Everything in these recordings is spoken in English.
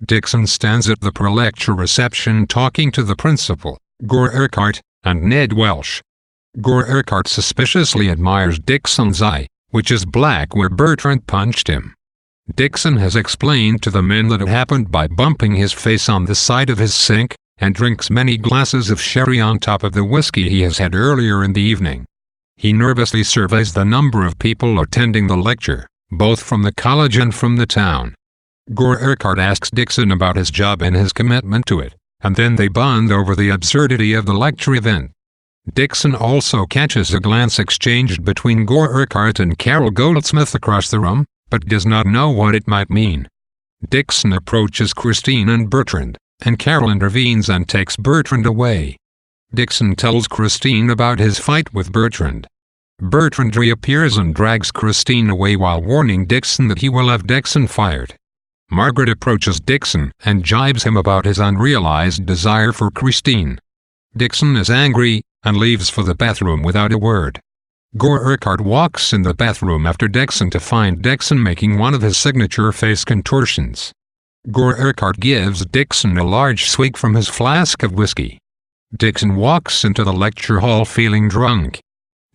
Dixon stands at the pre-lecture reception talking to the principal, Gore Urquhart, and Ned Welsh. Gore Urquhart suspiciously admires Dixon's eye, which is black where Bertrand punched him. Dixon has explained to the men that it happened by bumping his face on the side of his sink, and drinks many glasses of sherry on top of the whiskey he has had earlier in the evening. He nervously surveys the number of people attending the lecture, both from the college and from the town. Gore Urquhart asks Dixon about his job and his commitment to it, and then they bond over the absurdity of the lecture event. Dixon also catches a glance exchanged between Gore Urquhart and Carol Goldsmith across the room, but does not know what it might mean. Dixon approaches Christine and Bertrand, and Carol intervenes and takes Bertrand away. Dixon tells Christine about his fight with Bertrand. Bertrand reappears and drags Christine away while warning Dixon that he will have Dixon fired. Margaret approaches Dixon and jibes him about his unrealized desire for Christine. Dixon is angry and leaves for the bathroom without a word. Gore Urquhart walks in the bathroom after Dixon to find Dixon making one of his signature face contortions. Gore Urquhart gives Dixon a large swig from his flask of whiskey. Dixon walks into the lecture hall feeling drunk.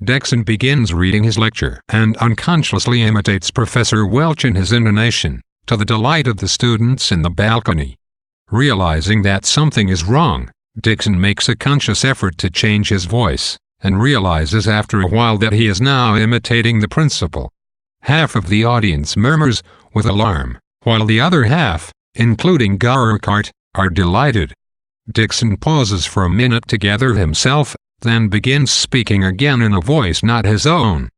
Dixon begins reading his lecture and unconsciously imitates Professor Welch in his intonation, to the delight of the students in the balcony. Realizing that something is wrong, Dixon makes a conscious effort to change his voice, and realizes after a while that he is now imitating the principal. Half of the audience murmurs with alarm, while the other half, including Gore Urquhart, are delighted. Dixon pauses for a minute to gather himself, then begins speaking again in a voice not his own.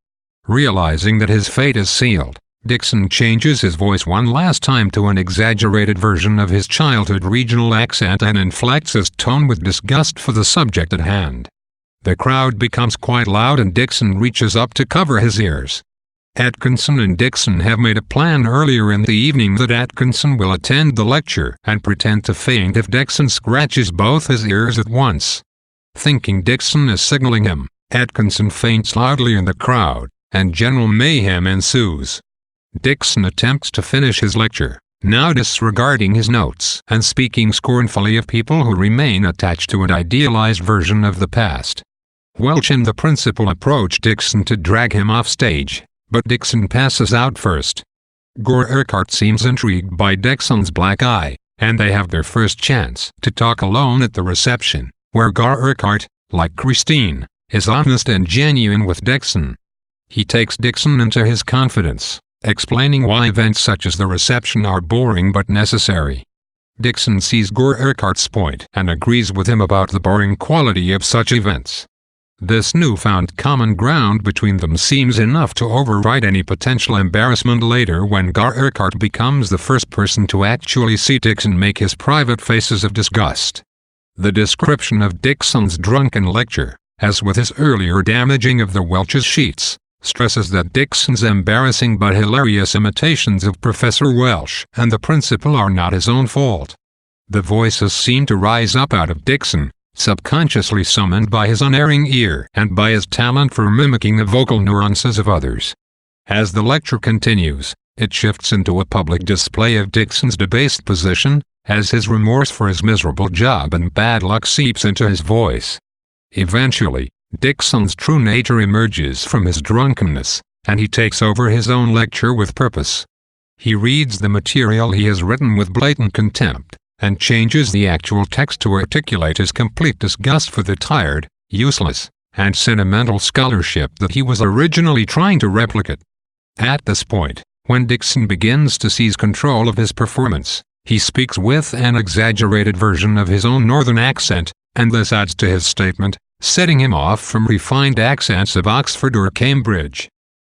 Realizing that his fate is sealed, Dixon changes his voice one last time to an exaggerated version of his childhood regional accent and inflects his tone with disgust for the subject at hand. The crowd becomes quite loud and Dixon reaches up to cover his ears. Atkinson and Dixon have made a plan earlier in the evening that Atkinson will attend the lecture and pretend to faint if Dixon scratches both his ears at once. Thinking Dixon is signaling him, Atkinson faints loudly in the crowd, and general mayhem ensues. Dixon attempts to finish his lecture, now disregarding his notes and speaking scornfully of people who remain attached to an idealized version of the past. Welch and the principal approach Dixon to drag him off stage, but Dixon passes out first. Gore Urquhart seems intrigued by Dixon's black eye, and they have their first chance to talk alone at the reception, where Gore Urquhart, like Christine, is honest and genuine with Dixon. He takes Dixon into his confidence, explaining why events such as the reception are boring but necessary. Dixon sees Gore Urquhart's point and agrees with him about the boring quality of such events. This newfound common ground between them seems enough to override any potential embarrassment later when Gore Urquhart becomes the first person to actually see Dixon make his private faces of disgust. The description of Dixon's drunken lecture, as with his earlier damaging of the Welch's sheets, stresses that Dixon's embarrassing but hilarious imitations of Professor Welch and the principal are not his own fault. The voices seem to rise up out of Dixon, subconsciously summoned by his unerring ear and by his talent for mimicking the vocal nuances of others. As the lecture continues, it shifts into a public display of Dixon's debased position, as his remorse for his miserable job and bad luck seeps into his voice. Eventually, Dixon's true nature emerges from his drunkenness, and he takes over his own lecture with purpose. He reads the material he has written with blatant contempt, and changes the actual text to articulate his complete disgust for the tired, useless, and sentimental scholarship that he was originally trying to replicate. At this point, when Dixon begins to seize control of his performance, he speaks with an exaggerated version of his own northern accent, and this adds to his statement, setting him off from refined accents of Oxford or Cambridge.